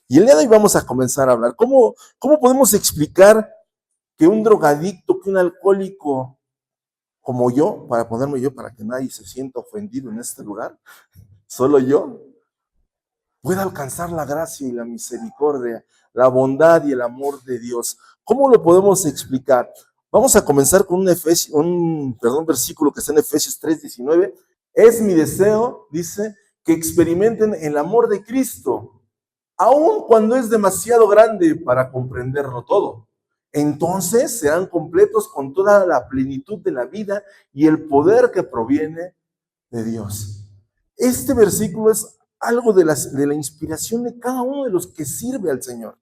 Y el día de hoy vamos a comenzar a hablar. ¿Cómo podemos explicar que un drogadicto, que un alcohólico como yo, para ponerme yo, para que nadie se sienta ofendido en este lugar, solo yo, pueda alcanzar la gracia y la misericordia, la bondad y el amor de Dios? ¿Cómo lo podemos explicar? Vamos a comenzar con un versículo que está en Efesios 3:19. Es mi deseo, dice, que experimenten el amor de Cristo, aun cuando es demasiado grande para comprenderlo todo. Entonces serán completos con toda la plenitud de la vida y el poder que proviene de Dios. Este versículo es algo de la inspiración de cada uno de los que sirve al Señor.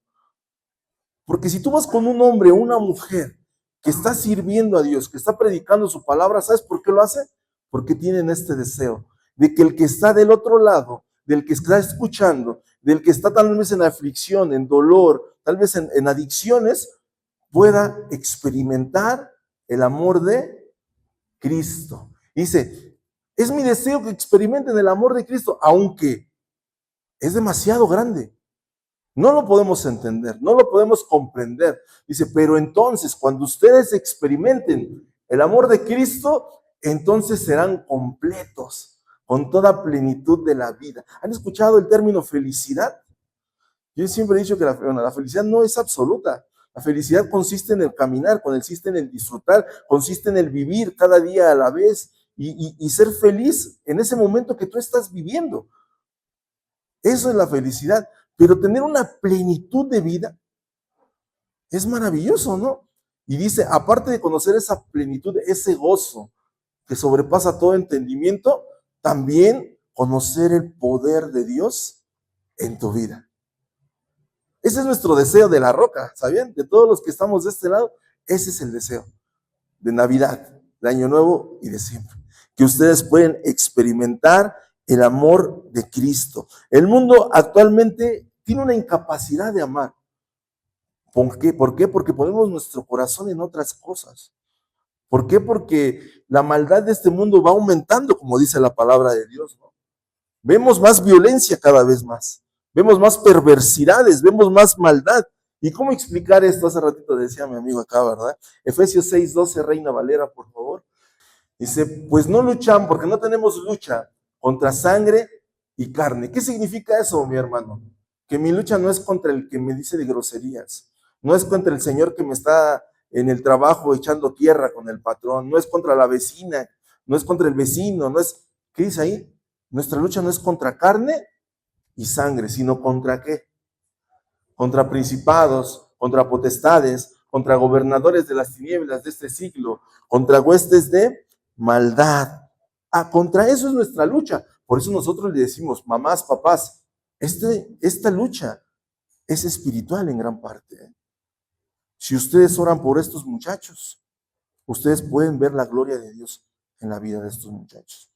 Porque si tú vas con un hombre o una mujer que está sirviendo a Dios, que está predicando su palabra, ¿sabes por qué lo hace? Porque tienen este deseo de que el que está del otro lado, del que está escuchando, del que está tal vez en aflicción, en dolor, tal vez en adicciones, pueda experimentar el amor de Cristo. Dice, es mi deseo que experimenten el amor de Cristo, aunque es demasiado grande. No lo podemos entender, no lo podemos comprender. Dice, pero entonces cuando ustedes experimenten el amor de Cristo, entonces serán completos con toda plenitud de la vida. ¿Han escuchado el término felicidad? Yo siempre he dicho que la felicidad no es absoluta. La felicidad consiste en el caminar, consiste en el disfrutar, consiste en el vivir cada día a la vez y ser feliz en ese momento que tú estás viviendo. Eso es la felicidad. Pero tener una plenitud de vida es maravilloso, ¿no? Y dice, aparte de conocer esa plenitud, ese gozo que sobrepasa todo entendimiento, también conocer el poder de Dios en tu vida. Ese es nuestro deseo de la roca, ¿sabían? De todos los que estamos de este lado, ese es el deseo de Navidad, de Año Nuevo y de siempre. Que ustedes pueden experimentar el amor de Cristo. El mundo actualmente tiene una incapacidad de amar. ¿Por qué? ¿Por qué? Porque ponemos nuestro corazón en otras cosas. ¿Por qué? Porque la maldad de este mundo va aumentando, como dice la palabra de Dios, ¿no? Vemos más violencia cada vez más. Vemos más perversidades, vemos más maldad. ¿Y cómo explicar esto? Hace ratito decía mi amigo acá, ¿verdad? Efesios 6:12, Reina Valera, por favor. Dice, pues no luchan, porque no tenemos lucha contra sangre y carne. ¿Qué significa eso, mi hermano? Que mi lucha no es contra el que me dice de groserías, no es contra el señor que me está en el trabajo echando tierra con el patrón, no es contra la vecina, no es contra el vecino, no es, ¿qué dice ahí? Nuestra lucha no es contra carne y sangre, sino contra ¿qué? Contra principados, contra potestades, contra gobernadores de las tinieblas de este siglo, contra huestes de maldad. Contra eso es nuestra lucha. Por eso nosotros le decimos, mamás, papás, esta lucha es espiritual en gran parte. Si ustedes oran por estos muchachos, ustedes pueden ver la gloria de Dios en la vida de estos muchachos.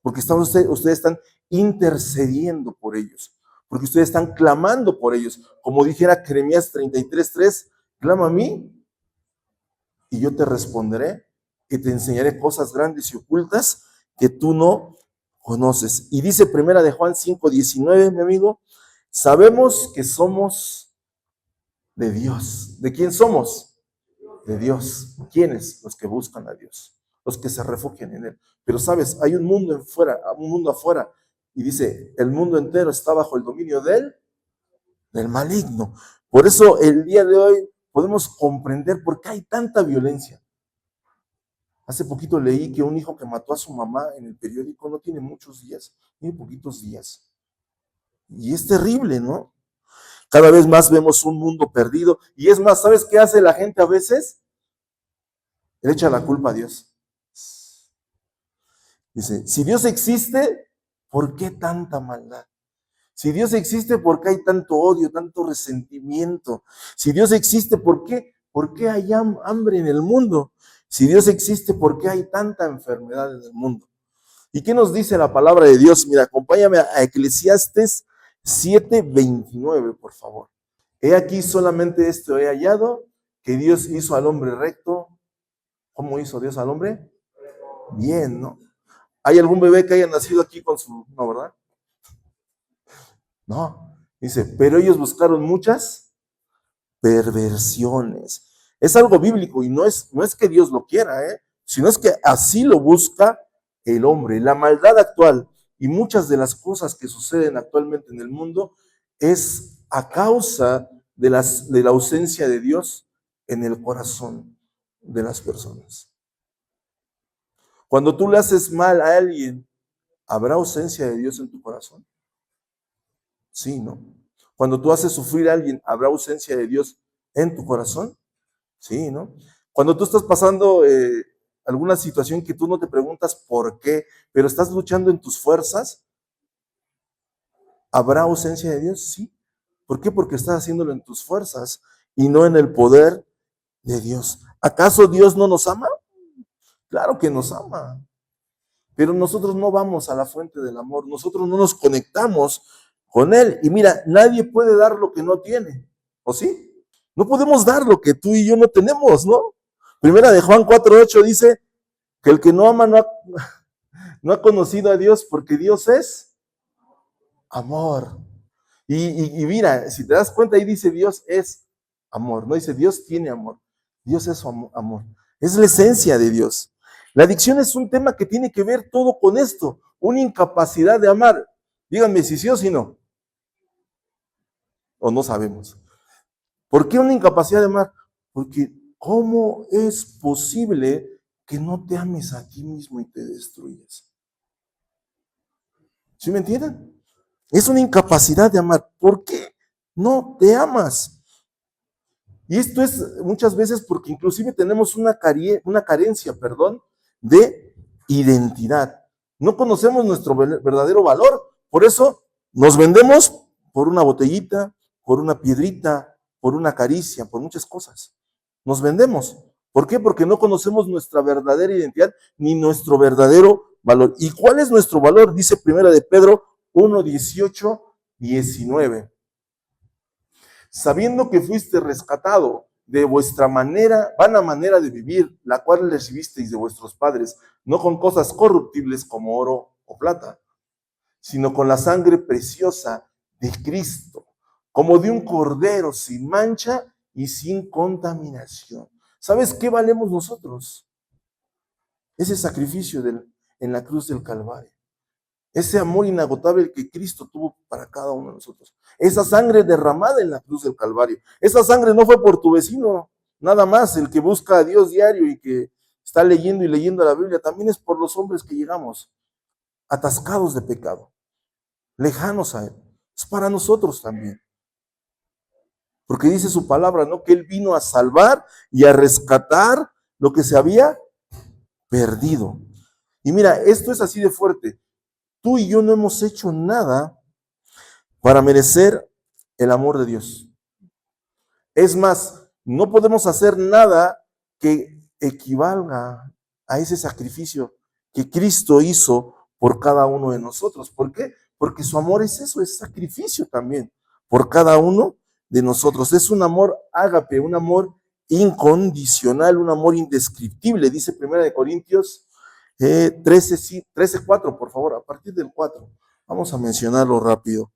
Porque ustedes están intercediendo por ellos, porque ustedes están clamando por ellos. Como dijera Jeremías 33:3, clama a mí y yo te responderé, que te enseñaré cosas grandes y ocultas que tú no conoces. Y dice primera de Juan 5:19, mi amigo, sabemos que somos de Dios. ¿De quién somos? De Dios. ¿Quiénes? Los que buscan a Dios, los que se refugian en Él. Pero sabes, hay un mundo afuera, y dice, el mundo entero está bajo el dominio del maligno. Por eso el día de hoy podemos comprender por qué hay tanta violencia. Hace poquito leí que un hijo que mató a su mamá en el periódico no tiene muchos días, tiene poquitos días. Y es terrible, ¿no? Cada vez más vemos un mundo perdido. Y es más, ¿sabes qué hace la gente a veces? Le echa la culpa a Dios. Dice, si Dios existe, ¿por qué tanta maldad? Si Dios existe, ¿por qué hay tanto odio, tanto resentimiento? Si Dios existe, ¿por qué hay hambre en el mundo? Si Dios existe, ¿por qué hay tanta enfermedad en el mundo? ¿Y qué nos dice la palabra de Dios? Mira, acompáñame a Eclesiastes 7:29, por favor. He aquí solamente esto he hallado, que Dios hizo al hombre recto. ¿Cómo hizo Dios al hombre? Bien, ¿no? ¿Hay algún bebé que haya nacido aquí con su... No, ¿verdad? No. Dice, pero ellos buscaron muchas perversiones. Es algo bíblico y no es que Dios lo quiera, sino es que así lo busca el hombre. La maldad actual y muchas de las cosas que suceden actualmente en el mundo es a causa de la ausencia de Dios en el corazón de las personas. Cuando tú le haces mal a alguien, ¿habrá ausencia de Dios en tu corazón? Sí, ¿no? Cuando tú haces sufrir a alguien, ¿habrá ausencia de Dios en tu corazón? Sí, ¿no? Cuando tú estás pasando alguna situación que tú no te preguntas por qué, pero estás luchando en tus fuerzas, ¿habrá ausencia de Dios? Sí. ¿Por qué? Porque estás haciéndolo en tus fuerzas y no en el poder de Dios. ¿Acaso Dios no nos ama? Claro que nos ama. Pero nosotros no vamos a la fuente del amor, nosotros no nos conectamos con Él. Y mira, nadie puede dar lo que no tiene, ¿o sí? No podemos dar lo que tú y yo no tenemos, ¿no? Primera de Juan 4:8 dice que el que no ama no ha conocido a Dios porque Dios es amor. Y mira, si te das cuenta, ahí dice Dios es amor, no dice Dios tiene amor, Dios es amor, es la esencia de Dios. La adicción es un tema que tiene que ver todo con esto, una incapacidad de amar. Díganme si sí o si no, o no sabemos. ¿Por qué una incapacidad de amar? Porque ¿cómo es posible que no te ames a ti mismo y te destruyas? ¿Sí me entienden? Es una incapacidad de amar. ¿Por qué no te amas? Y esto es muchas veces porque inclusive tenemos una carencia, de identidad. No conocemos nuestro verdadero valor. Por eso nos vendemos por una botellita, por una piedrita, por una caricia, por muchas cosas. Nos vendemos. ¿Por qué? Porque no conocemos nuestra verdadera identidad ni nuestro verdadero valor. ¿Y cuál es nuestro valor? Dice primera de Pedro 1:18-19. Sabiendo que fuiste rescatado de vuestra vana manera de vivir, la cual recibisteis de vuestros padres, no con cosas corruptibles como oro o plata, sino con la sangre preciosa de Cristo, como de un cordero sin mancha y sin contaminación. ¿Sabes qué valemos nosotros? Ese sacrificio en la cruz del Calvario. Ese amor inagotable que Cristo tuvo para cada uno de nosotros. Esa sangre derramada en la cruz del Calvario. Esa sangre no fue por tu vecino, nada más, el que busca a Dios diario y que está leyendo y leyendo la Biblia. También es por los hombres que llegamos atascados de pecado, lejanos a Él. Es para nosotros también. Porque dice su palabra, ¿no? Que Él vino a salvar y a rescatar lo que se había perdido. Y mira, esto es así de fuerte. Tú y yo no hemos hecho nada para merecer el amor de Dios. Es más, no podemos hacer nada que equivalga a ese sacrificio que Cristo hizo por cada uno de nosotros. ¿Por qué? Porque su amor es eso, es sacrificio también por cada uno de nosotros. Es un amor ágape, un amor incondicional, un amor indescriptible, dice 1 Corintios 13:4, por favor, a partir del 4. Vamos a mencionarlo rápido.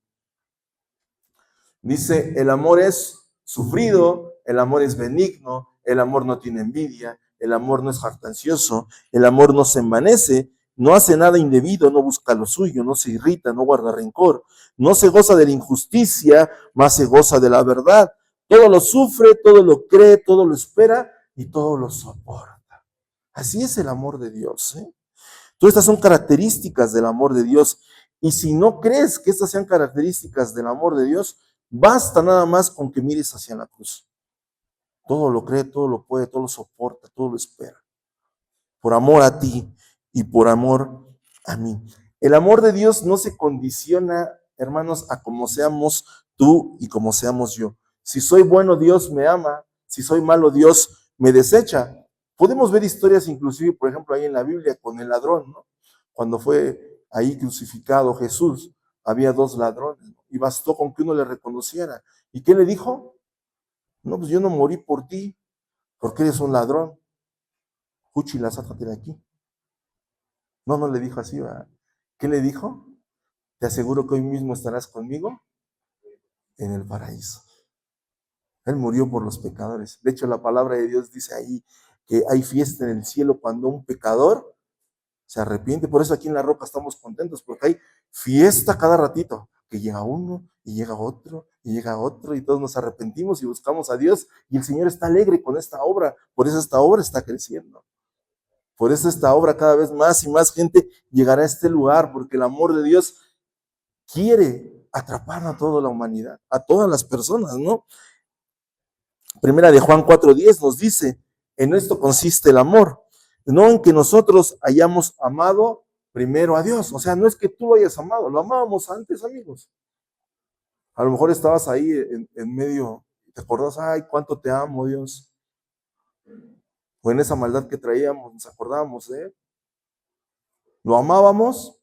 Dice, el amor es sufrido, el amor es benigno, el amor no tiene envidia, el amor no es jactancioso, el amor no se envanece, no hace nada indebido, no busca lo suyo, no se irrita, no guarda rencor, no se goza de la injusticia, más se goza de la verdad. Todo lo sufre, todo lo cree, todo lo espera y todo lo soporta. Así es el amor de Dios, ¿eh? Todas estas son características del amor de Dios. Y si no crees que estas sean características del amor de Dios, basta nada más con que mires hacia la cruz. Todo lo cree, todo lo puede, todo lo soporta, todo lo espera. Por amor a ti y por amor a mí. El amor de Dios no se condiciona, hermanos, a como seamos tú y como seamos yo. Si soy bueno, Dios me ama. Si soy malo, Dios me desecha. Podemos ver historias inclusive, por ejemplo, ahí en la Biblia con el ladrón, ¿no? Cuando fue ahí crucificado Jesús, había dos ladrones, ¿no? Y bastó con que uno le reconociera. ¿Y qué le dijo? No, pues yo no morí por ti, porque eres un ladrón. Juchila, sácate de aquí. No, no le dijo así, ¿verdad? ¿Qué le dijo? Te aseguro que hoy mismo estarás conmigo en el paraíso. Él murió por los pecadores. De hecho, la palabra de Dios dice ahí que hay fiesta en el cielo cuando un pecador se arrepiente. Por eso aquí en La Roca estamos contentos, porque hay fiesta cada ratito, que llega uno y llega otro y llega otro y todos nos arrepentimos y buscamos a Dios y el Señor está alegre con esta obra. Por eso esta obra está creciendo. Por eso esta obra cada vez más y más gente llegará a este lugar, porque el amor de Dios quiere atrapar a toda la humanidad, a todas las personas, ¿no? Primera de Juan 4:10 nos dice, en esto consiste el amor, no en que nosotros hayamos amado primero a Dios. O sea, no es que tú lo hayas amado, lo amábamos antes, amigos. A lo mejor estabas ahí en medio, te acordás, ay, cuánto te amo, Dios. O en esa maldad que traíamos, nos acordábamos de él. Lo amábamos,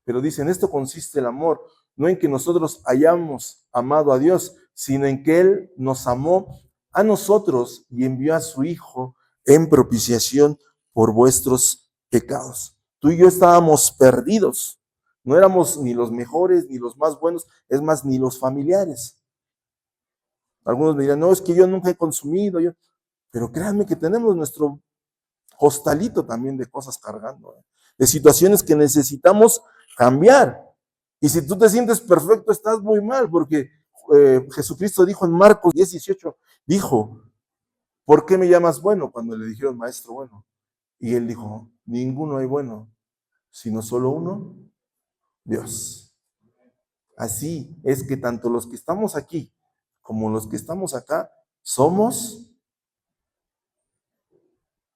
pero dice, en esto consiste el amor, no en que nosotros hayamos amado a Dios, sino en que Él nos amó a nosotros y envió a su Hijo en propiciación por vuestros pecados. Tú y yo estábamos perdidos, no éramos ni los mejores, ni los más buenos, es más, ni los familiares. Algunos me dirán, no, es que yo nunca he consumido, pero créanme que tenemos nuestro costalito también de cosas cargando, de situaciones que necesitamos cambiar. Y si tú te sientes perfecto, estás muy mal, porque Jesucristo dijo en Marcos 10:18, dijo, ¿por qué me llamas bueno? Cuando le dijeron maestro bueno. Y él dijo, ninguno hay bueno, sino solo uno, Dios. Así es que tanto los que estamos aquí como los que estamos acá, somos,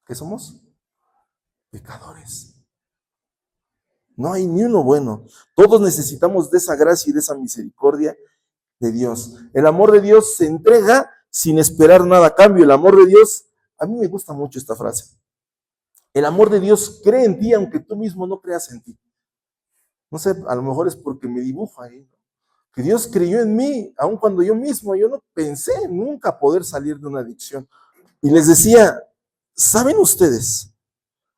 ¿qué somos? Pecadores. No hay ni uno bueno. Todos necesitamos de esa gracia y de esa misericordia de Dios. El amor de Dios se entrega sin esperar nada a cambio. El amor de Dios, a mí me gusta mucho esta frase. El amor de Dios cree en ti aunque tú mismo no creas en ti. No sé, a lo mejor es porque me dibujo ahí, ¿no? Que Dios creyó en mí, aun cuando yo mismo, yo no pensé nunca poder salir de una adicción. Y les decía, ¿saben ustedes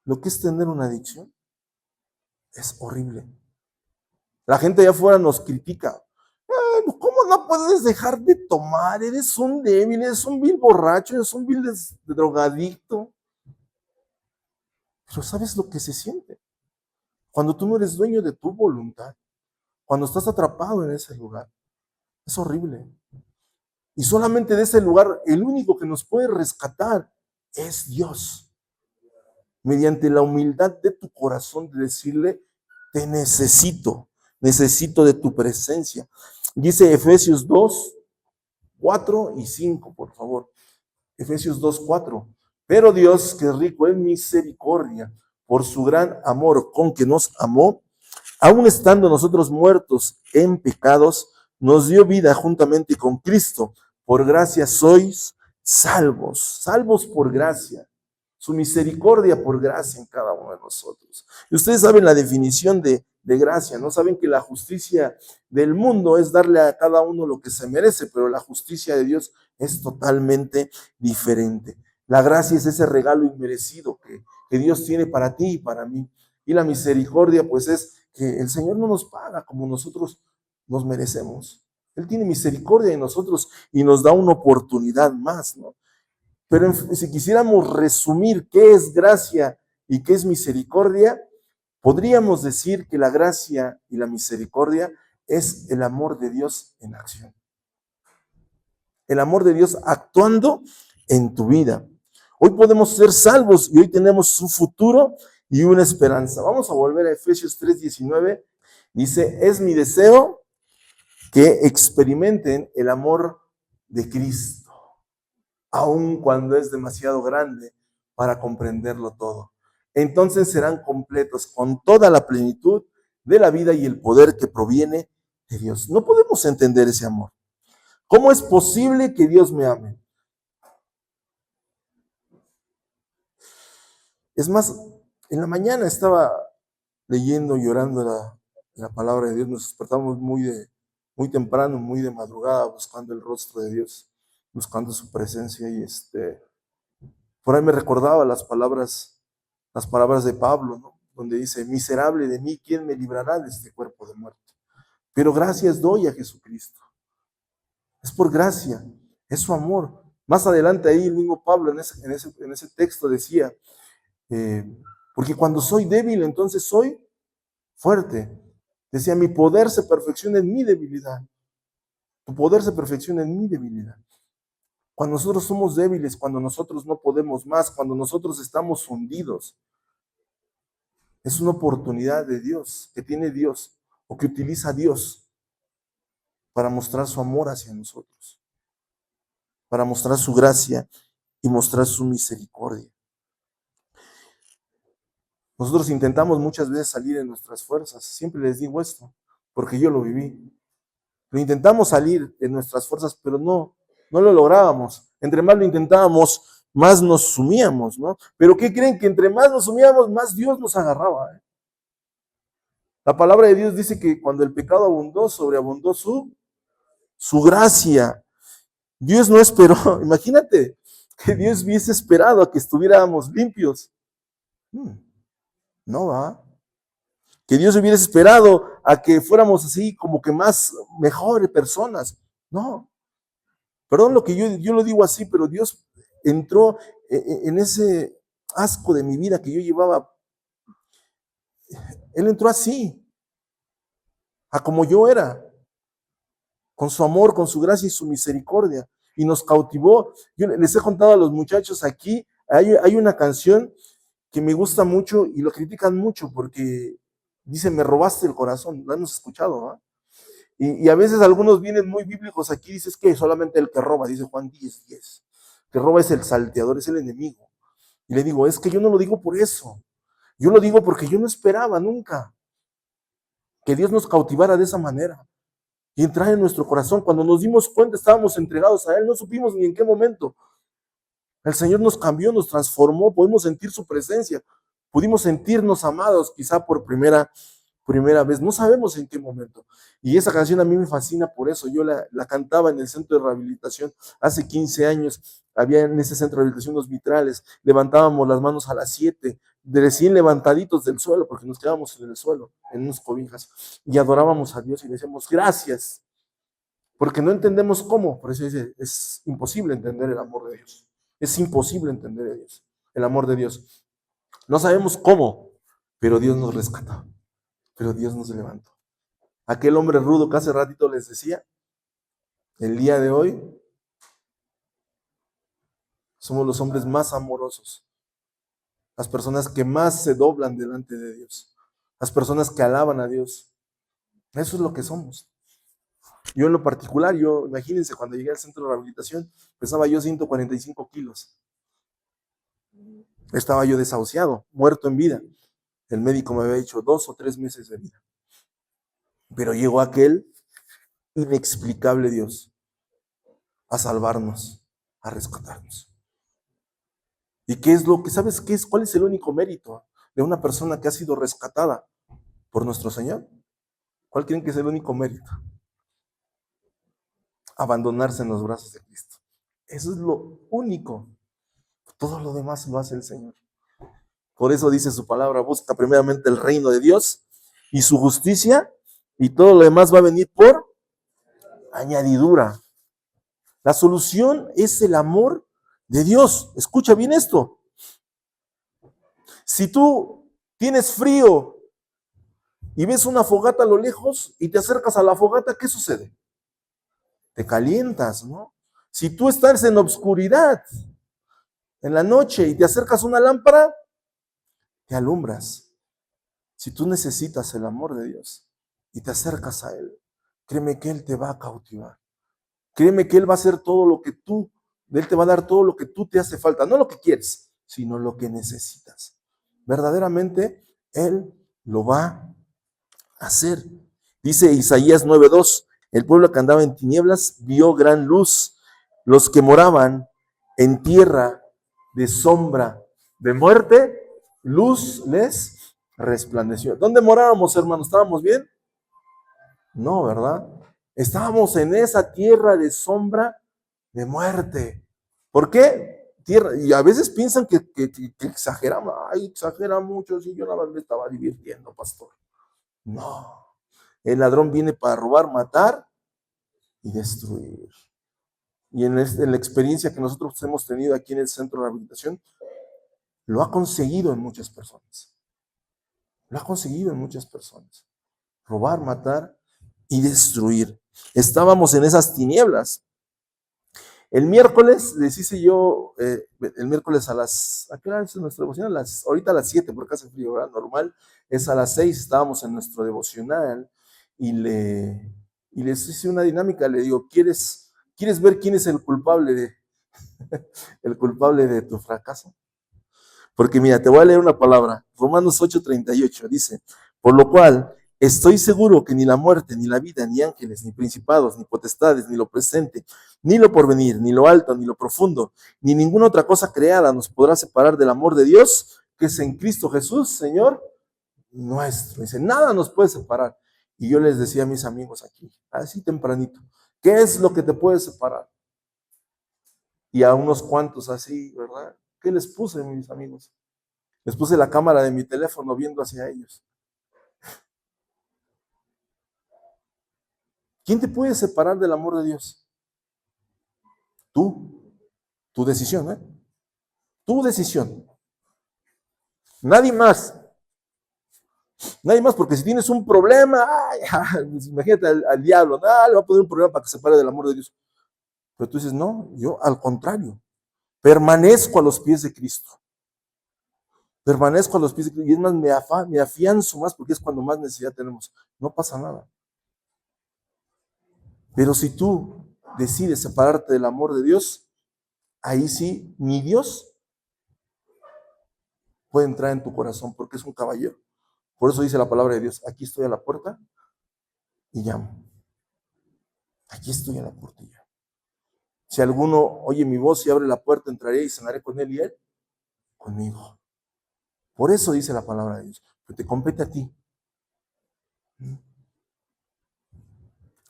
lo que es tener una adicción? Es horrible. La gente allá afuera nos critica. ¿Cómo no puedes dejar de tomar? Eres un débil, eres un vil borracho, eres un vil drogadicto. Pero ¿sabes lo que se siente? Cuando tú no eres dueño de tu voluntad, cuando estás atrapado en ese lugar, es horrible. Y solamente de ese lugar, el único que nos puede rescatar es Dios. Mediante la humildad de tu corazón de decirle, te necesito, necesito de tu presencia. Dice Efesios 2:4 y 5, por favor. Efesios 2:4. Pero Dios, que es rico en misericordia, por su gran amor con que nos amó, aun estando nosotros muertos en pecados, nos dio vida juntamente con Cristo. Por gracia sois salvos, salvos por gracia. Su misericordia por gracia en cada uno de nosotros. Y ustedes saben la definición de gracia, ¿no? Saben que la justicia del mundo es darle a cada uno lo que se merece, pero la justicia de Dios es totalmente diferente. La gracia es ese regalo inmerecido que Dios tiene para ti y para mí. Y la misericordia, pues, es que el Señor no nos paga como nosotros nos merecemos. Él tiene misericordia de nosotros y nos da una oportunidad más, ¿no? Pero si quisiéramos resumir qué es gracia y qué es misericordia, podríamos decir que la gracia y la misericordia es el amor de Dios en acción. El amor de Dios actuando en tu vida. Hoy podemos ser salvos y hoy tenemos un futuro y una esperanza. Vamos a volver a Efesios 3:19. Dice, es mi deseo que experimenten el amor de Cristo, aun cuando es demasiado grande para comprenderlo todo. Entonces serán completos con toda la plenitud de la vida y el poder que proviene de Dios. No podemos entender ese amor. ¿Cómo es posible que Dios me ame? Es más, en la mañana estaba leyendo y orando la palabra de Dios. Nos despertamos muy temprano, muy de madrugada, buscando el rostro de Dios, buscando su presencia. Y por ahí me recordaba las palabras de Pablo, ¿no? Donde dice, miserable de mí, ¿quién me librará de este cuerpo de muerte? Pero gracias doy a Jesucristo. Es por gracia, es su amor. Más adelante ahí el mismo Pablo en ese texto decía, eh, porque cuando soy débil, entonces soy fuerte. Decía, mi poder se perfecciona en mi debilidad. Tu poder se perfecciona en mi debilidad. Cuando nosotros somos débiles, cuando nosotros no podemos más, cuando nosotros estamos hundidos, es una oportunidad de Dios, que tiene Dios, o que utiliza Dios para mostrar su amor hacia nosotros, para mostrar su gracia y mostrar su misericordia. Nosotros intentamos muchas veces salir en nuestras fuerzas, siempre les digo esto, porque yo lo viví. Lo intentamos salir en nuestras fuerzas, pero no lo lográbamos. Entre más lo intentábamos, más nos sumíamos, ¿no? Pero ¿qué creen? Que entre más nos sumíamos, más Dios nos agarraba, ¿eh? La palabra de Dios dice que cuando el pecado abundó, sobreabundó su gracia. Dios no esperó, imagínate que Dios hubiese esperado a que estuviéramos limpios. No va. Que Dios hubiese esperado a que fuéramos así como que más mejores personas. No. Perdón lo que yo lo digo así, pero Dios entró en ese asco de mi vida que yo llevaba. Él entró así, a como yo era, con su amor, con su gracia y su misericordia. Y nos cautivó. Yo les he contado a los muchachos aquí, hay una canción que me gusta mucho y lo critican mucho porque dice, me robaste el corazón. Lo hemos escuchado, ¿no? Y a veces algunos vienen muy bíblicos aquí, dices que solamente el que roba, dice Juan 10:10. Que roba es el salteador, es el enemigo. Y le digo, es que yo no lo digo por eso. Yo lo digo porque yo no esperaba nunca que Dios nos cautivara de esa manera y entrar en nuestro corazón. Cuando nos dimos cuenta, estábamos entregados a Él, no supimos ni en qué momento. El Señor nos cambió, nos transformó, pudimos sentir su presencia, pudimos sentirnos amados quizá por primera vez, no sabemos en qué momento. Y esa canción a mí me fascina por eso. Yo la cantaba en el centro de rehabilitación hace 15 años. Había en ese centro de rehabilitación unos vitrales, levantábamos las manos a las 7, de recién levantaditos del suelo, porque nos quedábamos en el suelo, en unas cobijas, y adorábamos a Dios y le decíamos gracias, porque no entendemos cómo. Por eso dice, es imposible entender el amor de Dios. Es imposible entender a Dios, el amor de Dios. No sabemos cómo, pero Dios nos rescató, pero Dios nos levantó. Aquel hombre rudo que hace ratito les decía, el día de hoy somos los hombres más amorosos, las personas que más se doblan delante de Dios, las personas que alaban a Dios. Eso es lo que somos. Yo en lo particular, imagínense, cuando llegué al centro de rehabilitación, pesaba yo 145 kilos. Estaba yo desahuciado, muerto en vida. El médico me había dicho 2 o 3 meses de vida. Pero llegó aquel inexplicable Dios a salvarnos, a rescatarnos. ¿Y qué es lo que, sabes qué es? ¿Cuál es el único mérito de una persona que ha sido rescatada por nuestro Señor? ¿Cuál creen que es el único mérito? Abandonarse en los brazos de Cristo. Eso es lo único. Todo lo demás lo hace el Señor. Por eso dice su palabra, busca primeramente el reino de Dios y su justicia, y todo lo demás va a venir por añadidura. La solución es el amor de Dios. Escucha bien esto. Si tú tienes frío y ves una fogata a lo lejos y te acercas a la fogata, ¿qué sucede? Te calientas, ¿no? Si tú estás en obscuridad en la noche y te acercas a una lámpara, te alumbras. Si tú necesitas el amor de Dios y te acercas a Él, créeme que Él te va a cautivar. Créeme que Él va a hacer todo lo que Él te va a dar todo lo que tú te hace falta, no lo que quieres, sino lo que necesitas. Verdaderamente, Él lo va a hacer. Dice Isaías 9:2, el pueblo que andaba en tinieblas vio gran luz. Los que moraban en tierra de sombra de muerte, luz les resplandeció. ¿Dónde morábamos, hermanos? ¿Estábamos bien? No, ¿verdad? Estábamos en esa tierra de sombra de muerte. ¿Por qué? Tierra, y a veces piensan que exageramos. Ay, exagera mucho, si yo nada más me estaba divirtiendo, pastor. No, el ladrón viene para robar, matar y destruir. y en la experiencia que nosotros hemos tenido aquí en el centro de rehabilitación, lo ha conseguido en muchas personas. Lo ha conseguido en muchas personas. Robar, matar y destruir. Estábamos en esas tinieblas. El miércoles, les hice yo, el miércoles ¿a qué hora es nuestra devocional? Ahorita a las 7, porque hace frío, ¿verdad? Normal, es a las 6, estábamos en nuestro devocional y, y les hice una dinámica, le digo, ¿quieres ver quién es el culpable el culpable de tu fracaso? Porque mira, te voy a leer una palabra. Romanos 8:38 dice, por lo cual estoy seguro que ni la muerte, ni la vida, ni ángeles, ni principados, ni potestades, ni lo presente, ni lo porvenir, ni lo alto, ni lo profundo, ni ninguna otra cosa creada nos podrá separar del amor de Dios que es en Cristo Jesús, Señor nuestro. Dice, nada nos puede separar. Y yo les decía a mis amigos aquí, así tempranito, ¿qué es lo que te puede separar? Y a unos cuantos así, ¿verdad? ¿Qué les puse, mis amigos? Les puse la cámara de mi teléfono viendo hacia ellos. ¿Quién te puede separar del amor de Dios? Tú, tu decisión, ¿eh? Tu decisión. Nadie más. Nadie más, porque si tienes un problema, pues imagínate al diablo, le va a poner un problema para que se separe del amor de Dios. Pero tú dices, no, yo al contrario, permanezco a los pies de Cristo. Permanezco a los pies de Cristo. Y es más, me afianzo más porque es cuando más necesidad tenemos. No pasa nada. Pero si tú decides separarte del amor de Dios, ahí sí, ni Dios puede entrar en tu corazón porque es un caballero. Por eso dice la palabra de Dios, aquí estoy a la puerta y llamo. Aquí estoy a la puerta y llamo. Si alguno oye mi voz y abre la puerta, entraré y cenaré con él y él conmigo. Por eso dice la palabra de Dios, que te compete a ti.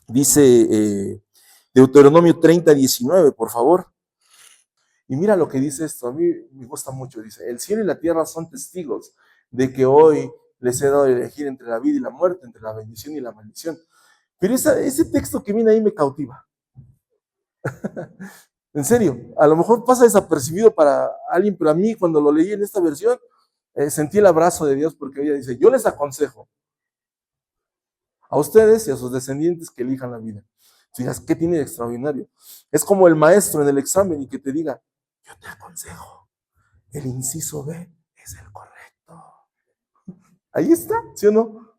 Dice Deuteronomio 30:19, por favor. Y mira lo que dice esto, a mí me gusta mucho, dice, el cielo y la tierra son testigos de que hoy les he dado a elegir entre la vida y la muerte, entre la bendición y la maldición. Pero ese texto que viene ahí me cautiva. En serio, a lo mejor pasa desapercibido para alguien, pero a mí cuando lo leí en esta versión, sentí el abrazo de Dios porque ella dice, yo les aconsejo a ustedes y a sus descendientes que elijan la vida. Tú dirás, ¿qué tiene de extraordinario? Es como el maestro en el examen y que te diga, yo te aconsejo, el inciso B es el correcto. Ahí está, ¿sí o no?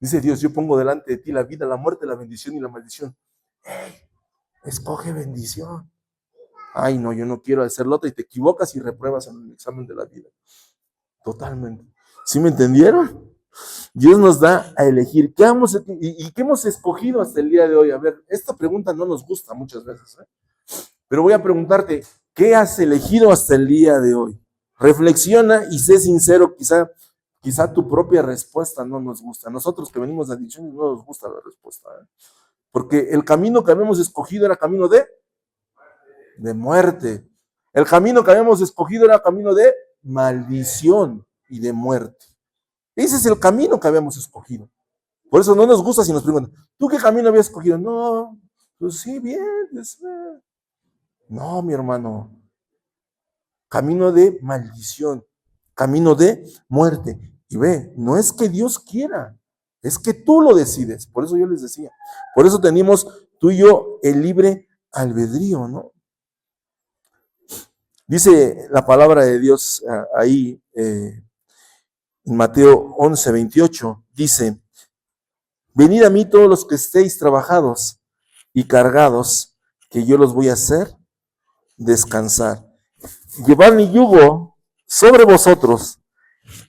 Dice Dios, yo pongo delante de ti la vida, la muerte, la bendición y la maldición. ¡Hey! Escoge bendición. Ay, no, yo no quiero hacerlo otra y te equivocas y repruebas en el examen de la vida. Totalmente. ¿Sí me entendieron? Dios nos da a elegir qué hemos escogido hasta el día de hoy. A ver, esta pregunta no nos gusta muchas veces, pero voy a preguntarte, ¿qué has elegido hasta el día de hoy? Reflexiona y sé sincero, quizá tu propia respuesta no nos gusta. Nosotros que venimos de adicciones no nos gusta la respuesta, porque el camino que habíamos escogido era camino de muerte. El camino que habíamos escogido era camino de maldición y de muerte. Ese es el camino que habíamos escogido. Por eso no nos gusta si nos preguntan, ¿tú qué camino habías escogido? No, pues sí, bien. No, mi hermano. Camino de maldición, camino de muerte. Y ve, no es que Dios quiera, es que tú lo decides. Por eso yo les decía, por eso tenemos tú y yo el libre albedrío, ¿no? Dice la palabra de Dios ahí en Mateo 11:28, dice, venid a mí todos los que estéis trabajados y cargados, que yo los voy a hacer descansar. Llevad mi yugo sobre vosotros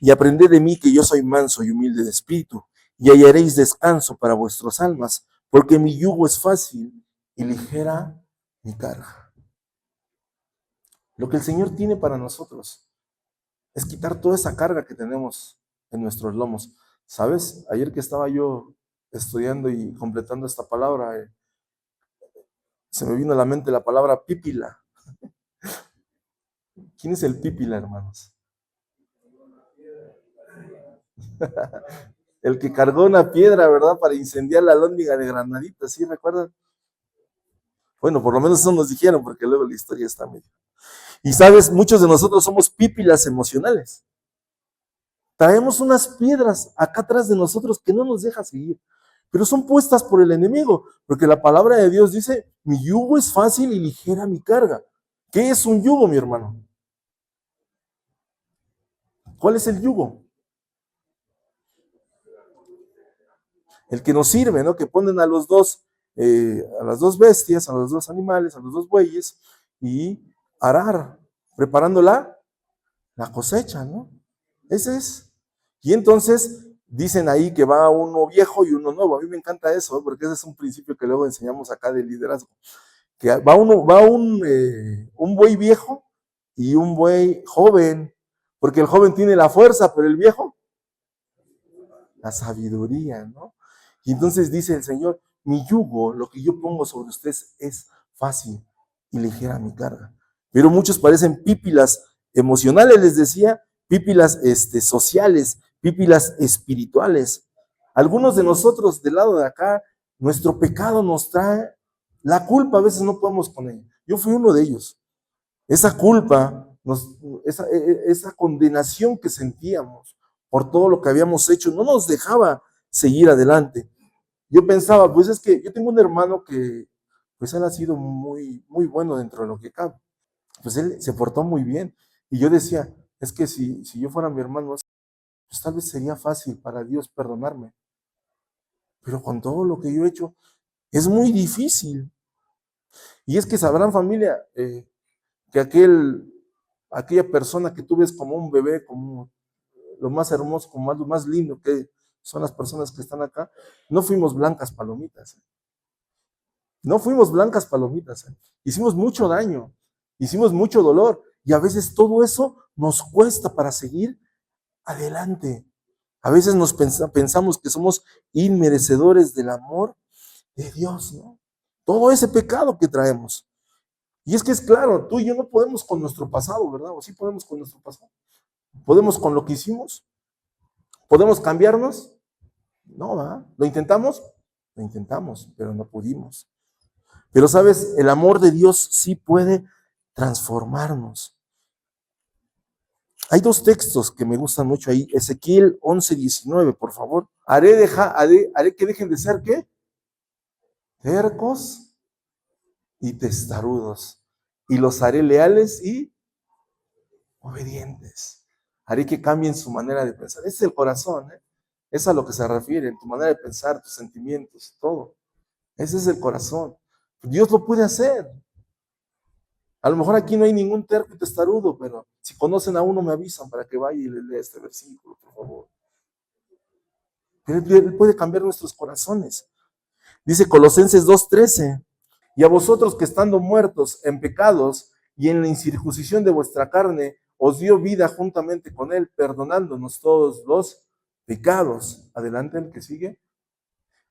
y aprended de mí que yo soy manso y humilde de espíritu, y hallaréis descanso para vuestras almas, porque mi yugo es fácil y ligera mi carga. Lo que el Señor tiene para nosotros es quitar toda esa carga que tenemos en nuestros lomos. ¿Sabes? Ayer que estaba yo estudiando y completando esta palabra, se me vino a la mente la palabra pípila. ¿Quién es el pípila, hermanos? El que cargó una piedra, ¿verdad? Para incendiar la alhóndiga de Granadita, ¿sí recuerdan? Bueno, por lo menos eso nos dijeron, porque luego la historia está medio. Y sabes, muchos de nosotros somos pípilas emocionales. Traemos unas piedras acá atrás de nosotros que no nos deja seguir, pero son puestas por el enemigo, porque la palabra de Dios dice, mi yugo es fácil y ligera mi carga. ¿Qué es un yugo, mi hermano? ¿Cuál es el yugo? El que nos sirve, ¿no? Que ponen a las dos bestias, a los dos animales, a los dos bueyes, y arar, preparando la cosecha, ¿no? Ese es. Y entonces dicen ahí que va uno viejo y uno nuevo. A mí me encanta eso, porque ese es un principio que luego enseñamos acá de liderazgo. Que va un buey viejo y un buey joven, porque el joven tiene la fuerza, pero el viejo la sabiduría, ¿no? Y entonces dice el Señor, mi yugo, lo que yo pongo sobre ustedes es fácil y ligera mi carga. Pero muchos parecen pípilas emocionales, les decía, pípilas sociales, pípilas espirituales. Algunos de nosotros del lado de acá, nuestro pecado nos trae la culpa, a veces no podemos con ella. Yo fui uno de ellos. Esa culpa, esa condenación que sentíamos por todo lo que habíamos hecho, no nos dejaba seguir adelante. Yo pensaba, pues es que yo tengo un hermano que, pues él ha sido muy, muy bueno dentro de lo que cabe. Pues él se portó muy bien. Y yo decía, es que si yo fuera mi hermano, pues tal vez sería fácil para Dios perdonarme. Pero con todo lo que yo he hecho, es muy difícil. Y es que sabrán familia, que aquella persona que tú ves como un bebé, como lo más hermoso, como lo más lindo que son las personas que están acá, no fuimos blancas palomitas. No fuimos blancas palomitas. Hicimos mucho daño, hicimos mucho dolor y a veces todo eso nos cuesta para seguir adelante. A veces pensamos que somos inmerecedores del amor de Dios, ¿no? Todo ese pecado que traemos. Y es que es claro, tú y yo no podemos con nuestro pasado, ¿verdad? ¿O sí podemos con nuestro pasado? ¿Podemos con lo que hicimos? ¿Podemos cambiarnos? No, ¿verdad? ¿Lo intentamos? Lo intentamos, pero no pudimos. Pero sabes, el amor de Dios sí puede transformarnos. Hay dos textos que me gustan mucho ahí. Ezequiel 11:19, por favor. Haré que dejen de ser, ¿qué? Tercos y testarudos. Y los haré leales y obedientes. Haré que cambien su manera de pensar. Ese es el corazón, ¿eh? Es a lo que se refiere, tu manera de pensar, tus sentimientos, todo. Ese es el corazón. Dios lo puede hacer. A lo mejor aquí no hay ningún terco y testarudo, pero si conocen a uno me avisan para que vaya y les lea este versículo, por favor. Él puede cambiar nuestros corazones. Dice Colosenses 2:13, y a vosotros que estando muertos en pecados y en la incircuncisión de vuestra carne, os dio vida juntamente con él, perdonándonos todos los pecados. Adelante el que sigue.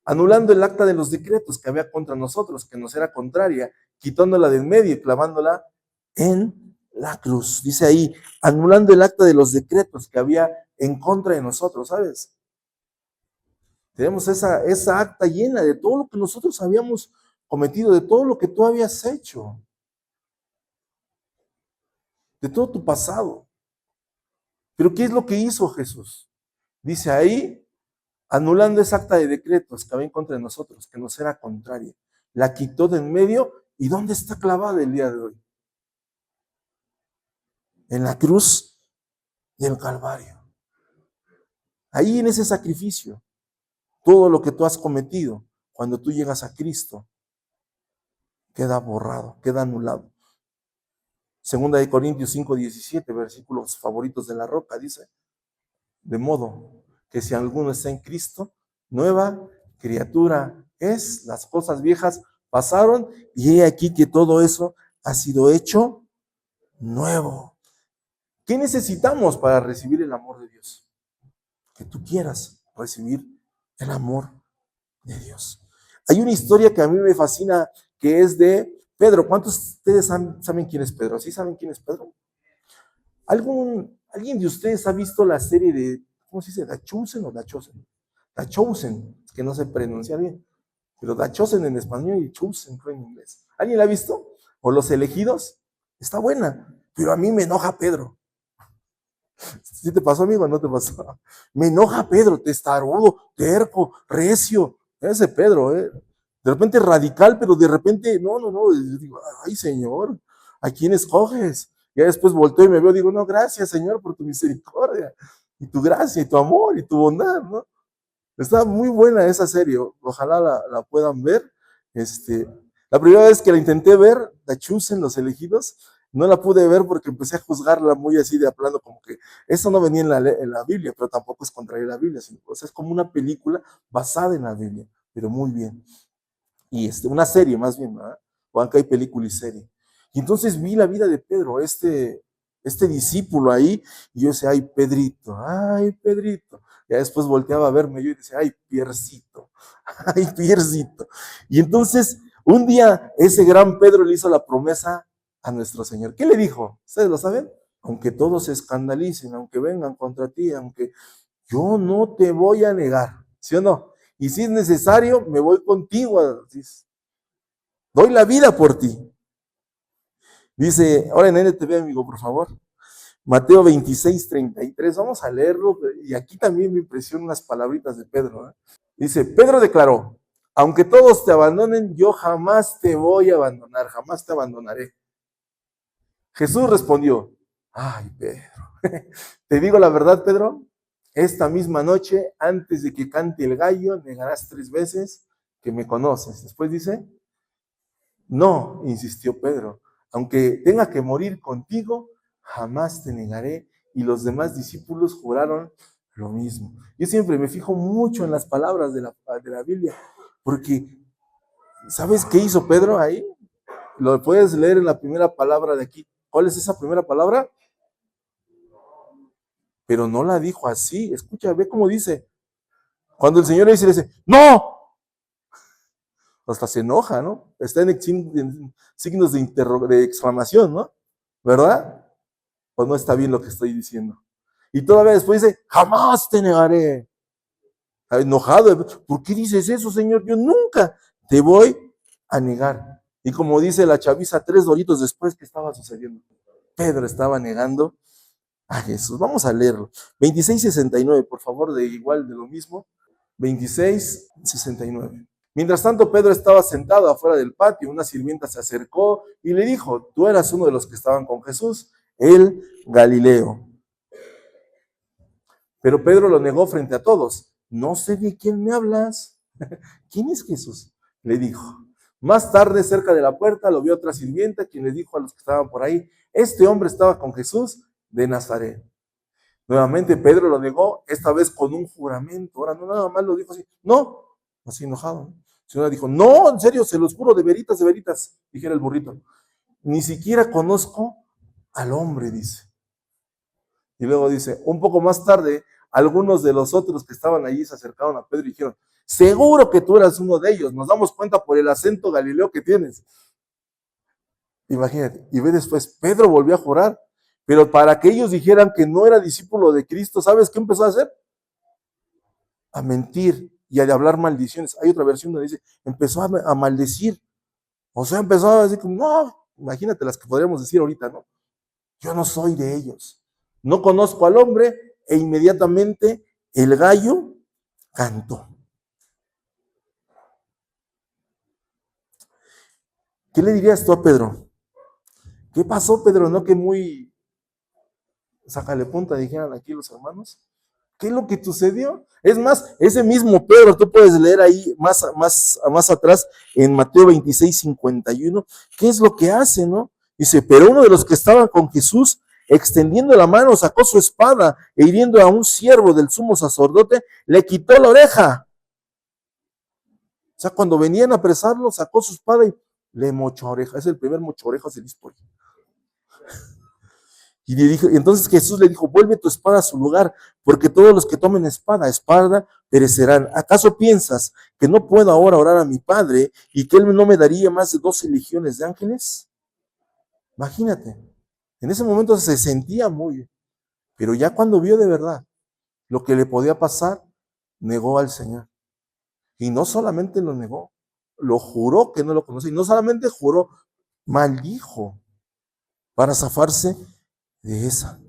Anulando el acta de los decretos que había contra nosotros, que nos era contraria, quitándola del medio y clavándola en la cruz. Dice ahí, anulando el acta de los decretos que había en contra de nosotros, ¿sabes? Tenemos esa acta llena de todo lo que nosotros habíamos cometido, de todo lo que tú habías hecho, de todo tu pasado. Pero ¿qué es lo que hizo Jesús? Dice ahí, anulando esa acta de decretos que había en contra de nosotros, que nos era contraria. La quitó de en medio. ¿Y dónde está clavada el día de hoy? En la cruz del Calvario. Ahí en ese sacrificio, todo lo que tú has cometido, cuando tú llegas a Cristo, queda borrado, queda anulado. Segunda de Corintios 5:17, versículos favoritos de la roca, dice, de modo que si alguno está en Cristo, nueva criatura es, las cosas viejas pasaron y he aquí que todo eso ha sido hecho nuevo. ¿Qué necesitamos para recibir el amor de Dios? Que tú quieras recibir el amor de Dios. Hay una historia que a mí me fascina, que es de Pedro. ¿Cuántos de ustedes saben quién es Pedro? ¿Sí saben quién es Pedro? ¿Alguien de ustedes ha visto la serie de, ¿cómo se dice? ¿The Chosen o The Chosen? The Chosen, que no se pronuncia bien. Pero The Chosen en español y Chosen creo en inglés. ¿Alguien la ha visto? ¿O Los Elegidos? Está buena, pero a mí me enoja Pedro. ¿Sí te pasó, amigo, o no te pasó? Me enoja Pedro, testarudo, terco, recio. Ese Pedro, ¿eh? De repente radical, pero de repente, no. Yo digo, ay, Señor, ¿a quién escoges? Ya después volteo y me veo, digo, no, gracias, Señor, por tu misericordia, y tu gracia, y tu amor, y tu bondad, ¿no? Está muy buena esa serie, ojalá la puedan ver. La primera vez que la intenté ver, The Chosen, Los Elegidos, no la pude ver porque empecé a juzgarla muy así de plano, como que eso no venía en la Biblia, pero tampoco es contrario a la Biblia, sino, o sea, es como una película basada en la Biblia, pero muy bien. Y una serie más bien, ¿verdad? O aunque hay película y serie. Y entonces vi la vida de Pedro, este discípulo ahí, y yo decía, ay, Pedrito. Ya después volteaba a verme yo y decía, ay, Piercito, ay, Piercito. Y entonces, un día, ese gran Pedro le hizo la promesa a nuestro Señor. ¿Qué le dijo? ¿Ustedes lo saben? Aunque todos se escandalicen, aunque vengan contra ti, aunque yo no te voy a negar, ¿sí o no? Y si es necesario, me voy contigo. Doy la vida por ti. Dice, ahora en NTV, amigo, por favor. Mateo 26:33. Vamos a leerlo. Y aquí también me impresionan unas palabritas de Pedro, ¿eh? Dice, Pedro declaró, aunque todos te abandonen, yo jamás te voy a abandonar, jamás te abandonaré. Jesús respondió, ay, Pedro, te digo la verdad, Pedro, esta misma noche, antes de que cante el gallo, negarás 3 veces que me conoces. Después dice, no, insistió Pedro, aunque tenga que morir contigo, jamás te negaré. Y los demás discípulos juraron lo mismo. Yo siempre me fijo mucho en las palabras de la Biblia, porque ¿sabes qué hizo Pedro ahí? Lo puedes leer en la primera palabra de aquí. ¿Cuál es esa primera palabra? Pero no la dijo así. Escucha, ve cómo dice. Cuando el Señor le dice, ¡no! Hasta se enoja, ¿no? Está en signos de exclamación, ¿no? ¿Verdad? Pues no está bien lo que estoy diciendo. Y todavía después dice, jamás te negaré. Enojado, ¿por qué dices eso, Señor? Yo nunca te voy a negar. Y como dice la chaviza, 3 doritos después, ¿qué estaba sucediendo? Pedro estaba negando a Jesús. Vamos a leerlo. 26:69, por favor, de igual de lo mismo. 26:69. Mientras tanto, Pedro estaba sentado afuera del patio. Una sirvienta se acercó y le dijo, tú eras uno de los que estaban con Jesús, el Galileo. Pero Pedro lo negó frente a todos. No sé de quién me hablas. ¿Quién es Jesús? Le dijo. Más tarde, cerca de la puerta, lo vio otra sirvienta, quien le dijo a los que estaban por ahí, este hombre estaba con Jesús de Nazaret. Nuevamente Pedro lo negó, esta vez con un juramento. Ahora no nada más lo dijo así, no, así enojado. Sino dijo, no, en serio, se los juro, de veritas, dijera el burrito. Ni siquiera conozco al hombre, dice. Y luego dice, un poco más tarde, algunos de los otros que estaban allí se acercaron a Pedro y dijeron, seguro que tú eras uno de ellos, nos damos cuenta por el acento galileo que tienes. Imagínate, y ve después, Pedro volvió a jurar, pero para que ellos dijeran que no era discípulo de Cristo, ¿sabes qué empezó a hacer? A mentir y a hablar maldiciones. Hay otra versión donde dice, empezó a maldecir. O sea, empezó a decir, no, imagínate las que podríamos decir ahorita, ¿no? Yo no soy de ellos. No conozco al hombre e inmediatamente el gallo cantó. ¿Qué le dirías tú a Pedro? ¿Qué pasó, Pedro? ¿No que muy sácale punta, dijeran aquí los hermanos? ¿Qué es lo que sucedió? Es más, ese mismo Pedro, tú puedes leer ahí más atrás en Mateo 26:51, ¿qué es lo que hace, no? Dice, pero uno de los que estaban con Jesús, extendiendo la mano, sacó su espada e hiriendo a un siervo del sumo sacerdote, le quitó la oreja. O sea, cuando venían a apresarlo, sacó su espada y le mochó oreja. Es el primer mocho orejas de la historia. Y le dijo, entonces Jesús le dijo, vuelve tu espada a su lugar, porque todos los que tomen espada, perecerán. ¿Acaso piensas que no puedo ahora orar a mi Padre y que Él no me daría más de 12 legiones de ángeles? Imagínate, en ese momento se sentía muy, pero ya cuando vio de verdad lo que le podía pasar, negó al Señor. Y no solamente lo negó, lo juró que no lo conocía. Y no solamente juró, maldijo para zafarse de esa.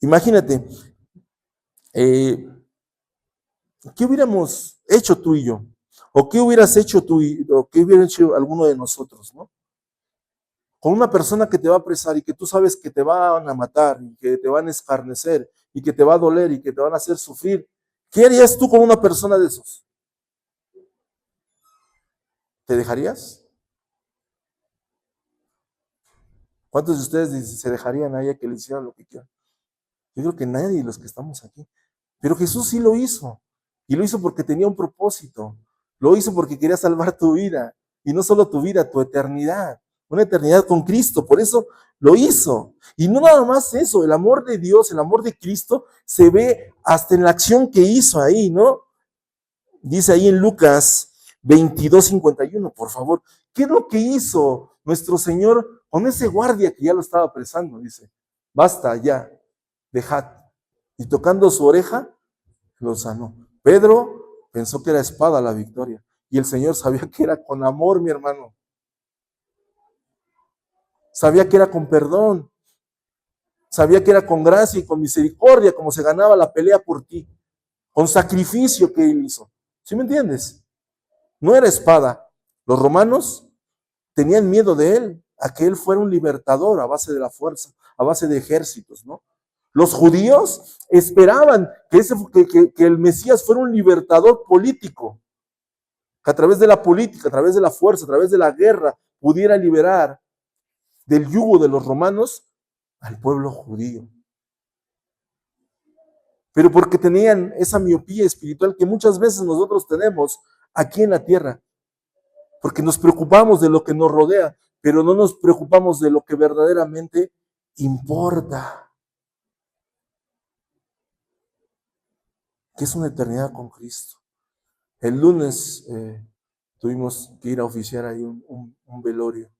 Imagínate, eh, ¿qué hubiéramos hecho tú y yo? ¿O qué hubieras hecho tú o qué hubiera hecho alguno de nosotros, ¿no? Con una persona que te va a apresar y que tú sabes que te van a matar y que te van a escarnecer y que te va a doler y que te van a hacer sufrir. ¿Qué harías tú con una persona de esos? ¿Te dejarías? ¿Cuántos de ustedes se dejarían a ella que le hicieran lo que quieran? Yo creo que nadie de los que estamos aquí. Pero Jesús sí lo hizo. Y lo hizo porque tenía un propósito. Lo hizo porque quería salvar tu vida. Y no solo tu vida, tu eternidad. Una eternidad con Cristo. Por eso lo hizo. Y no nada más eso. El amor de Dios, el amor de Cristo se ve hasta en la acción que hizo ahí, ¿no? Dice ahí en Lucas 22:51, por favor. ¿Qué es lo que hizo nuestro Señor con ese guardia que ya lo estaba apresando? Dice, basta ya, dejad. Y tocando su oreja, lo sanó. Pedro pensó que era espada la victoria. Y el Señor sabía que era con amor, mi hermano. Sabía que era con perdón. Sabía que era con gracia y con misericordia, como se ganaba la pelea por ti. Con sacrificio que Él hizo. ¿Sí me entiendes? No era espada. Los romanos tenían miedo de Él, a que Él fuera un libertador a base de la fuerza, a base de ejércitos, ¿no? Los judíos esperaban que el Mesías fuera un libertador político, que a través de la política, a través de la fuerza, a través de la guerra, pudiera liberar del yugo de los romanos al pueblo judío. Pero porque tenían esa miopía espiritual que muchas veces nosotros tenemos aquí en la tierra, porque nos preocupamos de lo que nos rodea, pero no nos preocupamos de lo que verdaderamente importa, que es una eternidad con Cristo. El lunes tuvimos que ir a oficiar ahí un velorio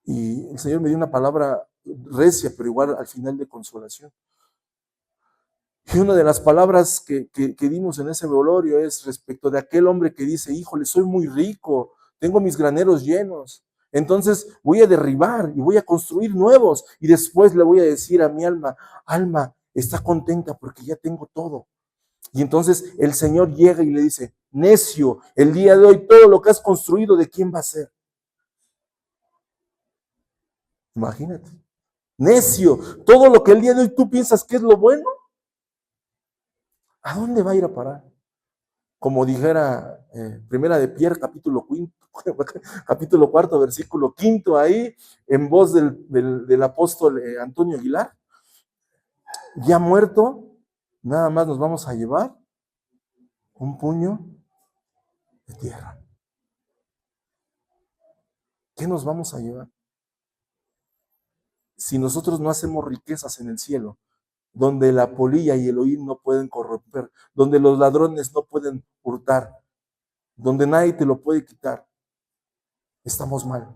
y el Señor me dio una palabra recia, pero igual al final de consolación. Y una de las palabras que dimos en ese velorio es respecto de aquel hombre que dice, híjole, soy muy rico, tengo mis graneros llenos, entonces voy a derribar y voy a construir nuevos y después le voy a decir a mi alma, alma, está contenta porque ya tengo todo. Y entonces el Señor llega y le dice, necio, el día de hoy todo lo que has construido, ¿de quién va a ser? Imagínate. Necio, todo lo que el día de hoy tú piensas que es lo bueno, ¿a dónde va a ir a parar? Como dijera Primera de Pierre, capítulo 4, versículo 5, ahí, en voz del apóstol Antonio Aguilar, ya muerto, nada más nos vamos a llevar un puño de tierra. ¿Qué nos vamos a llevar? Si nosotros no hacemos riquezas en el cielo, donde la polilla y el oír no pueden corromper, donde los ladrones no pueden hurtar, donde nadie te lo puede quitar, estamos mal.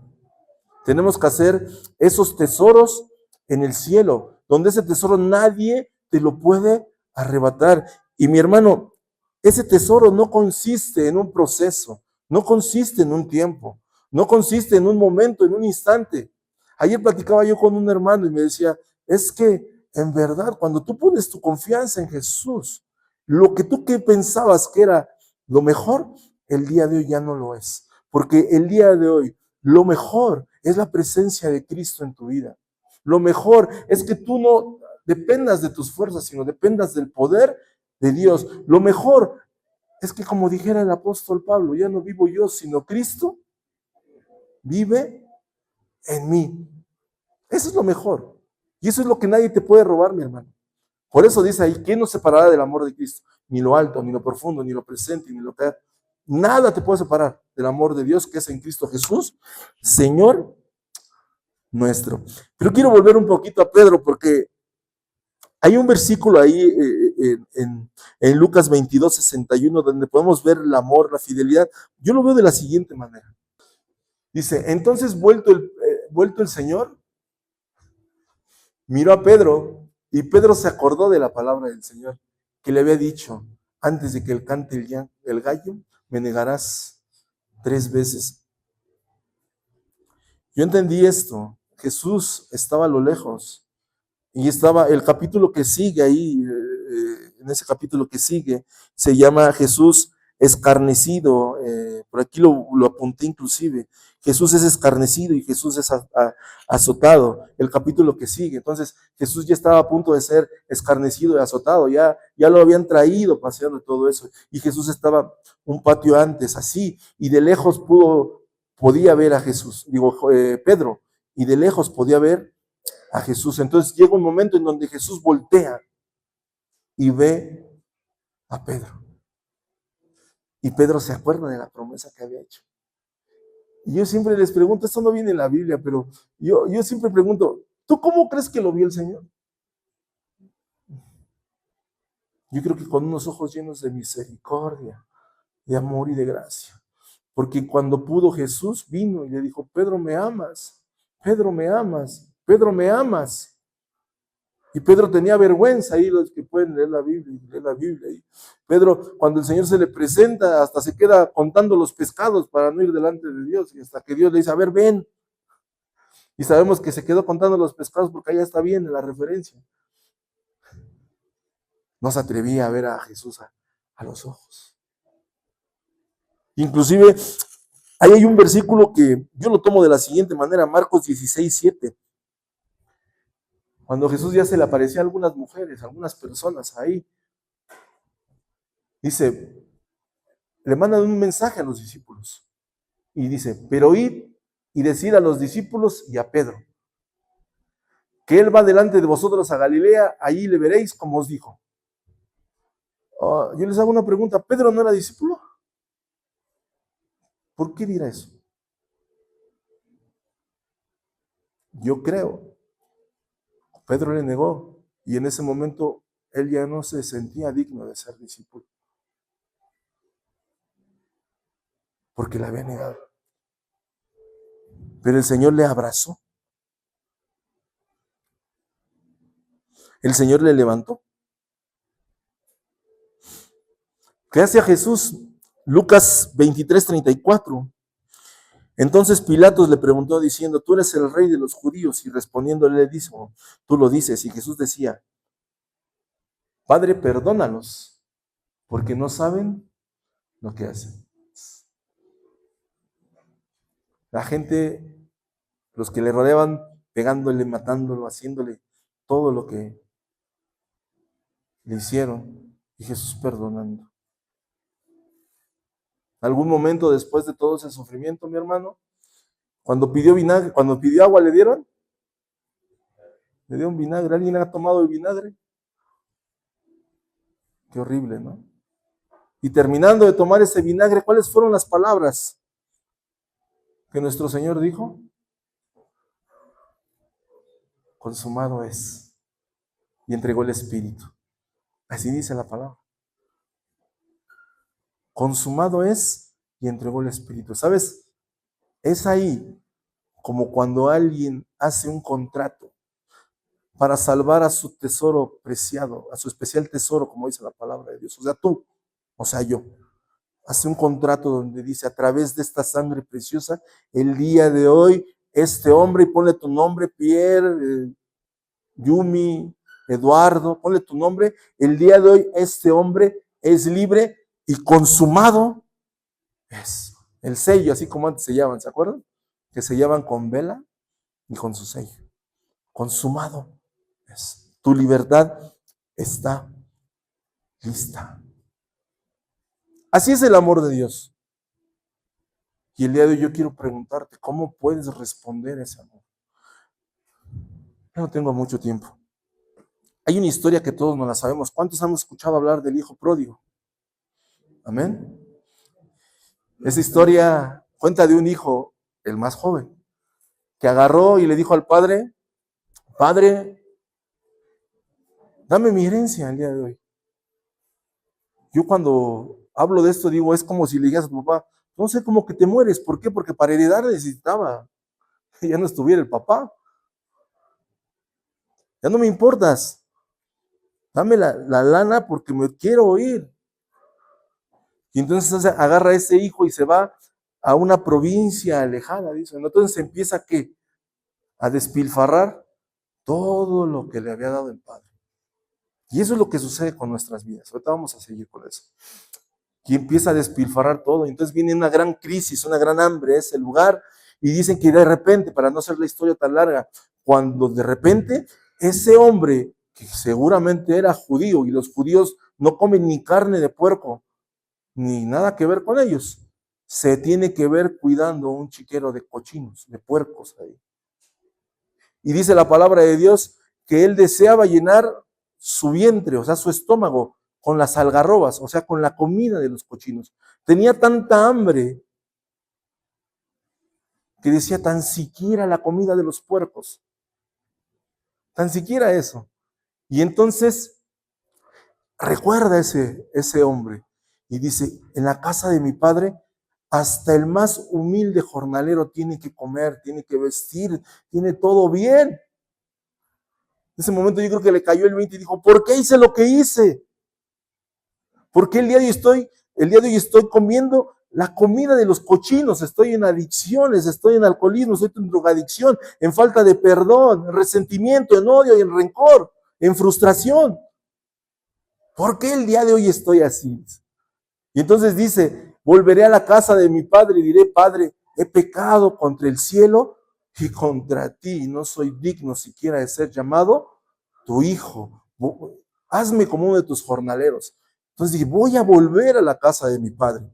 Tenemos que hacer esos tesoros en el cielo, donde ese tesoro nadie te lo puede arrebatar. Y mi hermano, ese tesoro no consiste en un proceso, no consiste en un tiempo, no consiste en un momento, en un instante. Ayer platicaba yo con un hermano y me decía, es que en verdad, cuando tú pones tu confianza en Jesús, lo que tú que pensabas que era lo mejor, el día de hoy ya no lo es. Porque el día de hoy, lo mejor es la presencia de Cristo en tu vida. Lo mejor es que tú no dependas de tus fuerzas, sino dependas del poder de Dios. Lo mejor es que, como dijera el apóstol Pablo, ya no vivo yo, sino Cristo vive en mí. Eso es lo mejor. Y eso es lo que nadie te puede robar, mi hermano. Por eso dice ahí, ¿quién nos separará del amor de Cristo? Ni lo alto, ni lo profundo, ni lo presente, ni lo que... Nada te puede separar del amor de Dios que es en Cristo Jesús, Señor nuestro. Pero quiero volver un poquito a Pedro porque hay un versículo ahí en Lucas 22:61 donde podemos ver el amor, la fidelidad. Yo lo veo de la siguiente manera. Dice, entonces vuelto el Señor, miró a Pedro y Pedro se acordó de la palabra del Señor que le había dicho, antes de que cante el gallo, me negarás 3 veces. Yo entendí esto. Jesús estaba a lo lejos y estaba el capítulo que sigue ahí, en ese capítulo que sigue, se llama Jesús escarnecido. Por aquí lo apunté inclusive. Jesús es escarnecido y Jesús es azotado. El capítulo que sigue. Entonces Jesús ya estaba a punto de ser escarnecido y azotado. Ya lo habían traído paseando todo eso. Y Jesús estaba un patio antes, así, y de lejos podía ver a Jesús, Pedro, y de lejos podía ver a Jesús. Entonces llega un momento en donde Jesús voltea y ve a Pedro. Y Pedro se acuerda de la promesa que había hecho. Y yo siempre les pregunto, esto no viene en la Biblia, pero yo siempre pregunto, ¿tú cómo crees que lo vio el Señor? Yo creo que con unos ojos llenos de misericordia, de amor y de gracia. Porque cuando pudo Jesús vino y le dijo, Pedro, ¿me amas? Pedro, ¿me amas? Pedro, ¿me amas? Y Pedro tenía vergüenza, ahí los que pueden leer la Biblia. Ahí. Pedro, cuando el Señor se le presenta, hasta se queda contando los pescados para no ir delante de Dios, y hasta que Dios le dice, a ver, ven. Y sabemos que se quedó contando los pescados porque allá está bien en la referencia. No se atrevía a ver a Jesús a los ojos. Inclusive, ahí hay un versículo que yo lo tomo de la siguiente manera, Marcos 16:7. Cuando Jesús ya se le aparecía a algunas mujeres, a algunas personas ahí, dice, le mandan un mensaje a los discípulos y dice, pero id y decid a los discípulos y a Pedro, que él va delante de vosotros a Galilea, allí le veréis como os dijo. Yo les hago una pregunta, ¿Pedro no era discípulo? ¿Por qué dirá eso? Yo creo, Pedro le negó y en ese momento él ya no se sentía digno de ser discípulo, porque le había negado. Pero el Señor le abrazó. El Señor le levantó. ¿Qué hace a Jesús? Lucas 23:34. Entonces Pilatos le preguntó diciendo, ¿tú eres el rey de los judíos? Y respondiéndole le dijo, tú lo dices. Y Jesús decía, Padre, perdónalos, porque no saben lo que hacen. La gente, los que le rodeaban, pegándole, matándolo, haciéndole todo lo que le hicieron, y Jesús perdonando. Algún momento después de todo ese sufrimiento, mi hermano, cuando pidió vinagre, cuando pidió agua, ¿le dieron? Le dieron vinagre. ¿Alguien ha tomado el vinagre? Qué horrible, ¿no? Y terminando de tomar ese vinagre, ¿cuáles fueron las palabras que nuestro Señor dijo? Consumado es. Y entregó el Espíritu. Así dice la palabra. Consumado es y entregó el Espíritu. ¿Sabes? Es ahí como cuando alguien hace un contrato para salvar a su tesoro preciado, a su especial tesoro, como dice la palabra de Dios. O sea, tú, o sea, yo. Hace un contrato donde dice, a través de esta sangre preciosa, el día de hoy, este hombre, y ponle tu nombre, Pierre, Yumi, Eduardo, ponle tu nombre, el día de hoy este hombre es libre y consumado es. El sello, así como antes se llaman, ¿se acuerdan? Que se llaman con vela y con su sello. Consumado es. Tu libertad está lista. Así es el amor de Dios. Y el día de hoy yo quiero preguntarte, ¿cómo puedes responder a ese amor? Yo no tengo mucho tiempo. Hay una historia que todos nos la sabemos. ¿Cuántos hemos escuchado hablar del hijo pródigo? Amén. Esa historia cuenta de un hijo, el más joven, que agarró y le dijo al padre, Padre, dame mi herencia el día de hoy. Yo cuando hablo de esto digo, es como si le dijeras a tu papá, no sé, como que te mueres. ¿Por qué? Porque para heredar necesitaba que ya no estuviera el papá. Ya no me importas. Dame la lana porque me quiero ir. Y entonces agarra a ese hijo y se va a una provincia alejada, dicen. Entonces empieza ¿qué? A despilfarrar todo lo que le había dado el Padre. Y eso es lo que sucede con nuestras vidas. Ahorita vamos a seguir con eso. Y empieza a despilfarrar todo. Entonces viene una gran crisis, una gran hambre a ese lugar. Y dicen que de repente, para no hacer la historia tan larga, cuando de repente ese hombre, que seguramente era judío, y los judíos no comen ni carne de puerco, ni nada que ver con ellos, se tiene que ver cuidando un chiquero de cochinos, de puercos ahí. Y dice la palabra de Dios que él deseaba llenar su vientre, o sea, su estómago, con las algarrobas, o sea, con la comida de los cochinos. Tenía tanta hambre que decía tan siquiera la comida de los puercos, tan siquiera eso. Y entonces recuerda ese hombre y dice, en la casa de mi padre, hasta el más humilde jornalero tiene que comer, tiene que vestir, tiene todo bien. En ese momento yo creo que le cayó el 20 y dijo, ¿por qué hice lo que hice? ¿Por qué el día de hoy estoy comiendo la comida de los cochinos? Estoy en adicciones, estoy en alcoholismo, estoy en drogadicción, en falta de perdón, en resentimiento, en odio y en rencor, en frustración. ¿Por qué el día de hoy estoy así? Y entonces dice, volveré a la casa de mi padre y diré, Padre, he pecado contra el cielo y contra ti, no soy digno siquiera de ser llamado tu hijo. Hazme como uno de tus jornaleros. Entonces dije, voy a volver a la casa de mi padre.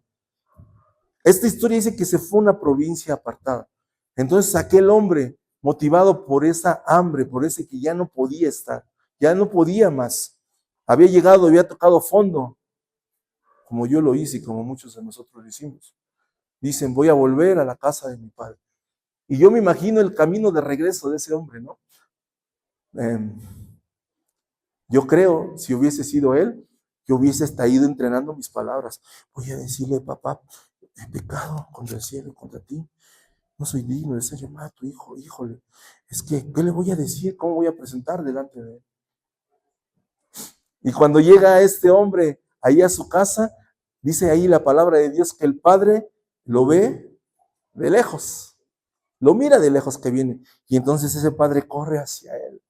Esta historia dice que se fue a una provincia apartada. Entonces aquel hombre, motivado por esa hambre, por ese que ya no podía estar, ya no podía más, había llegado, había tocado fondo, como yo lo hice y como muchos de nosotros lo hicimos. Dicen, voy a volver a la casa de mi padre. Y yo me imagino el camino de regreso de ese hombre, ¿no? Yo creo, si hubiese sido él, yo hubiese hasta ido entrenando mis palabras. Voy a decirle, papá, he pecado contra el cielo y contra ti. No soy digno de ser llamado tu hijo. Híjole, es que, ¿qué le voy a decir? ¿Cómo voy a presentar delante de él? Y cuando llega este hombre ahí a su casa, dice ahí la palabra de Dios que el padre lo ve de lejos. Lo mira de lejos que viene. Y entonces ese padre corre hacia él.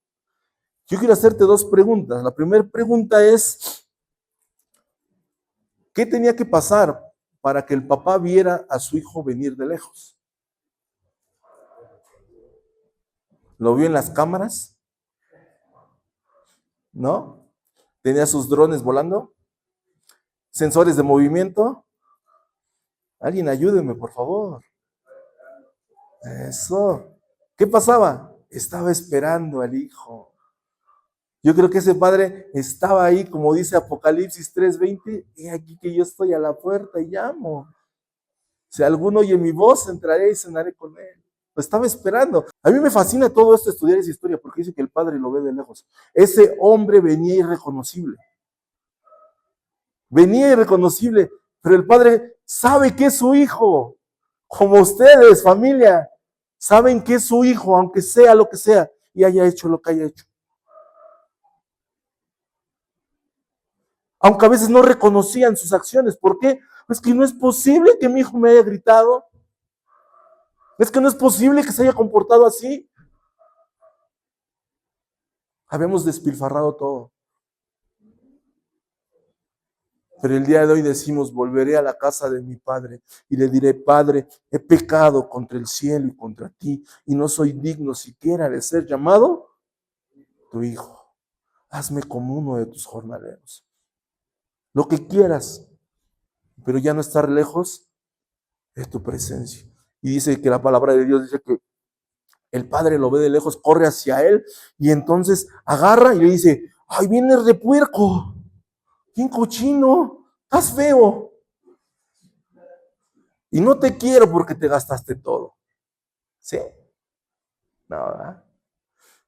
Yo quiero hacerte dos preguntas. La primera pregunta es, ¿qué tenía que pasar para que el papá viera a su hijo venir de lejos? ¿Lo vio en las cámaras? ¿No? ¿Tenía sus drones volando? ¿Sensores de movimiento? Alguien ayúdeme, por favor. Eso. ¿Qué pasaba? Estaba esperando al hijo. Yo creo que ese padre estaba ahí, como dice Apocalipsis 3:20, y aquí que yo estoy a la puerta y llamo. Si alguno oye mi voz, entraré y cenaré con él. Lo estaba esperando. A mí me fascina todo esto, estudiar esa historia, porque dice que el padre lo ve de lejos. Ese hombre venía irreconocible. Venía irreconocible, pero el padre sabe que es su hijo. Como ustedes, familia, saben que es su hijo, aunque sea lo que sea, y haya hecho lo que haya hecho. Aunque a veces no reconocían sus acciones. ¿Por qué? Es que no es posible que mi hijo me haya gritado. Es que no es posible que se haya comportado así. Habíamos despilfarrado todo. Pero el día de hoy decimos, volveré a la casa de mi padre y le diré, Padre, he pecado contra el cielo y contra ti y no soy digno siquiera de ser llamado tu hijo. Hazme como uno de tus jornaleros. Lo que quieras, pero ya no estar lejos de tu presencia. Y dice que la palabra de Dios dice que el padre lo ve de lejos, corre hacia él y entonces agarra y le dice, ay, vienes de puerco, bien cochino, estás feo. Y no te quiero porque te gastaste todo. ¿Sí? No, ¿verdad?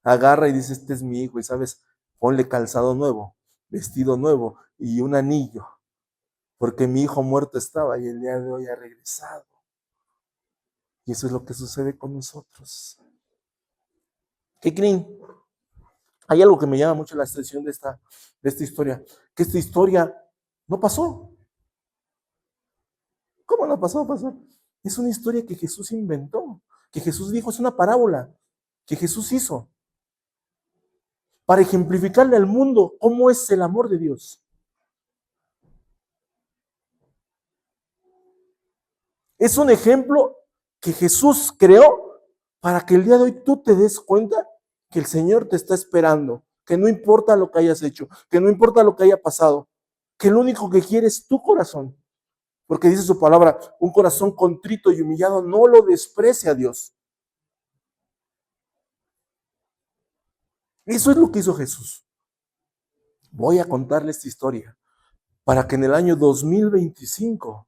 Agarra y dice, este es mi hijo y sabes, ponle calzado nuevo, vestido nuevo y un anillo, porque mi hijo muerto estaba y el día de hoy ha regresado. Y eso es lo que sucede con nosotros. ¿Qué creen? Hay algo que me llama mucho la atención de esta historia, que esta historia no pasó. ¿Cómo no pasó? Pasó. Es una historia que Jesús inventó, que Jesús dijo, es una parábola que Jesús hizo para ejemplificarle al mundo cómo es el amor de Dios. Es un ejemplo que Jesús creó para que el día de hoy tú te des cuenta que el Señor te está esperando, que no importa lo que hayas hecho, que no importa lo que haya pasado, que lo único que quiere es tu corazón. Porque dice su palabra, un corazón contrito y humillado no lo desprecia a Dios. Eso es lo que hizo Jesús. Voy a contarle esta historia para que en el año 2025,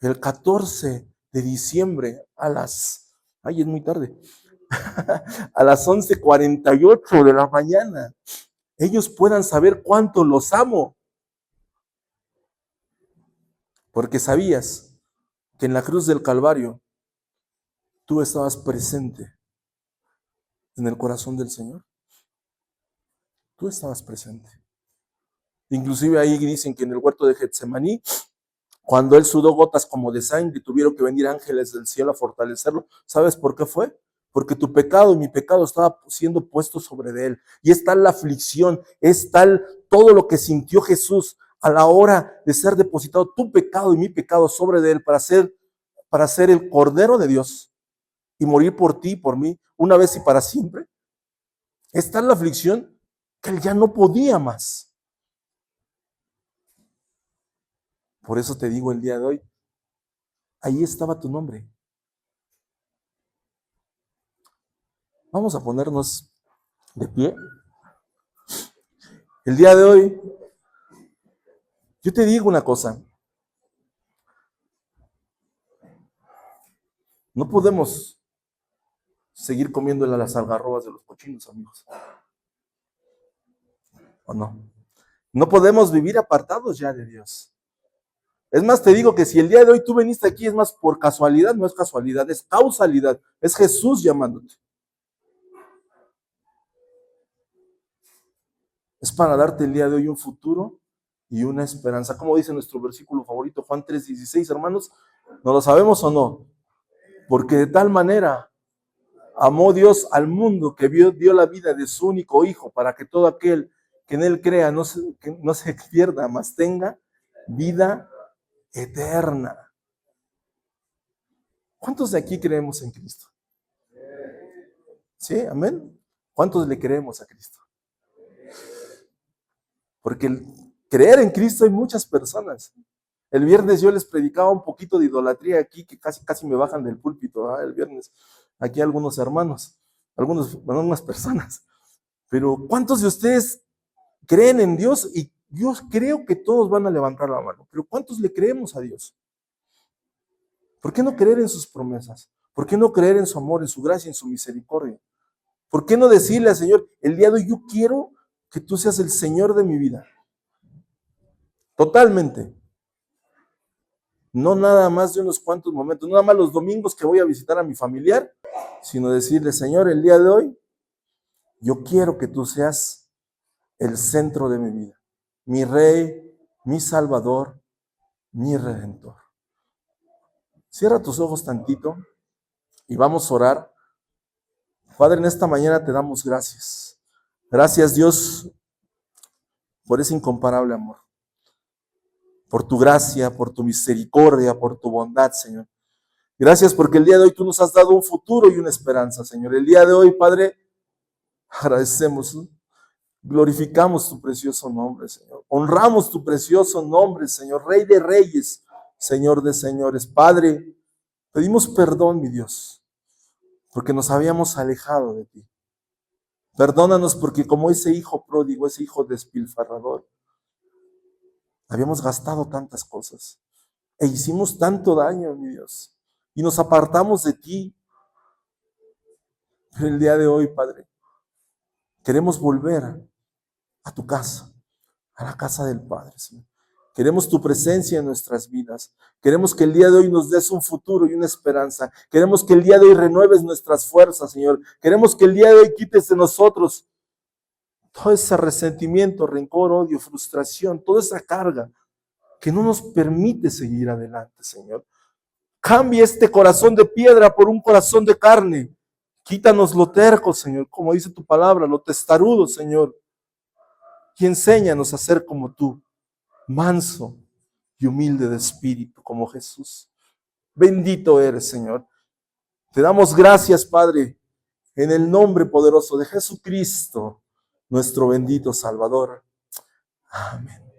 el 14 de diciembre, es muy tarde, a las 11:48 de la mañana, ellos puedan saber cuánto los amo. Porque sabías que en la cruz del Calvario tú estabas presente en el corazón del Señor. Tú estabas presente. Inclusive ahí dicen que en el huerto de Getsemaní, cuando él sudó gotas como de sangre, tuvieron que venir ángeles del cielo a fortalecerlo. ¿Sabes por qué fue? Porque tu pecado y mi pecado estaba siendo puesto sobre de él. Y es tal la aflicción, es tal todo lo que sintió Jesús a la hora de ser depositado tu pecado y mi pecado sobre de él para ser el Cordero de Dios y morir por ti y por mí, una vez y para siempre. Es tal la aflicción que él ya no podía más. Por eso te digo el día de hoy, ahí estaba tu nombre. Vamos a ponernos de pie. El día de hoy, yo te digo una cosa. No podemos seguir comiéndole a las algarrobas de los cochinos, amigos. ¿O no? No podemos vivir apartados ya de Dios. Es más, te digo que si el día de hoy tú viniste aquí, es más por casualidad, no es casualidad, es causalidad. Es Jesús llamándote. Es para darte el día de hoy un futuro y una esperanza. Como dice nuestro versículo favorito, Juan 3:16, hermanos, ¿no lo sabemos o no? Porque de tal manera amó Dios al mundo que dio la vida de su único Hijo para que todo aquel que en él crea que no se pierda, mas tenga vida eterna. ¿Cuántos de aquí creemos en Cristo? ¿Sí? ¿Amén? ¿Cuántos le creemos a Cristo? Porque el creer en Cristo hay muchas personas. El viernes yo les predicaba un poquito de idolatría aquí, que casi me bajan del púlpito, el viernes. Aquí algunos hermanos, algunas personas. Pero ¿cuántos de ustedes creen en Dios? Y yo creo que todos van a levantar la mano. Pero ¿cuántos le creemos a Dios? ¿Por qué no creer en sus promesas? ¿Por qué no creer en su amor, en su gracia, en su misericordia? ¿Por qué no decirle al Señor, el día de hoy yo quiero que tú seas el Señor de mi vida? Totalmente. No nada más de unos cuantos momentos, no nada más los domingos que voy a visitar a mi familiar, sino decirle, Señor, el día de hoy, yo quiero que tú seas el centro de mi vida, mi Rey, mi Salvador, mi Redentor. Cierra tus ojos tantito y vamos a orar. Padre, en esta mañana te damos gracias. Gracias, Dios, por ese incomparable amor, por tu gracia, por tu misericordia, por tu bondad, Señor. Gracias porque el día de hoy tú nos has dado un futuro y una esperanza, Señor. El día de hoy, Padre, agradecemos, glorificamos tu precioso nombre, Señor. Honramos tu precioso nombre, Señor, Rey de reyes, Señor de señores. Padre, pedimos perdón, mi Dios, porque nos habíamos alejado de ti. Perdónanos porque como ese hijo pródigo, ese hijo despilfarrador, habíamos gastado tantas cosas e hicimos tanto daño, mi Dios, y nos apartamos de ti. Pero el día de hoy, Padre, queremos volver a tu casa, a la casa del Padre, Señor. Queremos tu presencia en nuestras vidas. Queremos que el día de hoy nos des un futuro y una esperanza. Queremos que el día de hoy renueves nuestras fuerzas, Señor. Queremos que el día de hoy quites de nosotros todo ese resentimiento, rencor, odio, frustración, toda esa carga que no nos permite seguir adelante, Señor. Cambia este corazón de piedra por un corazón de carne. Quítanos lo terco, Señor, como dice tu palabra, lo testarudo, Señor. Y enséñanos a ser como tú, manso y humilde de espíritu, como Jesús. Bendito eres, Señor. Te damos gracias, Padre, en el nombre poderoso de Jesucristo, nuestro bendito Salvador. Amén.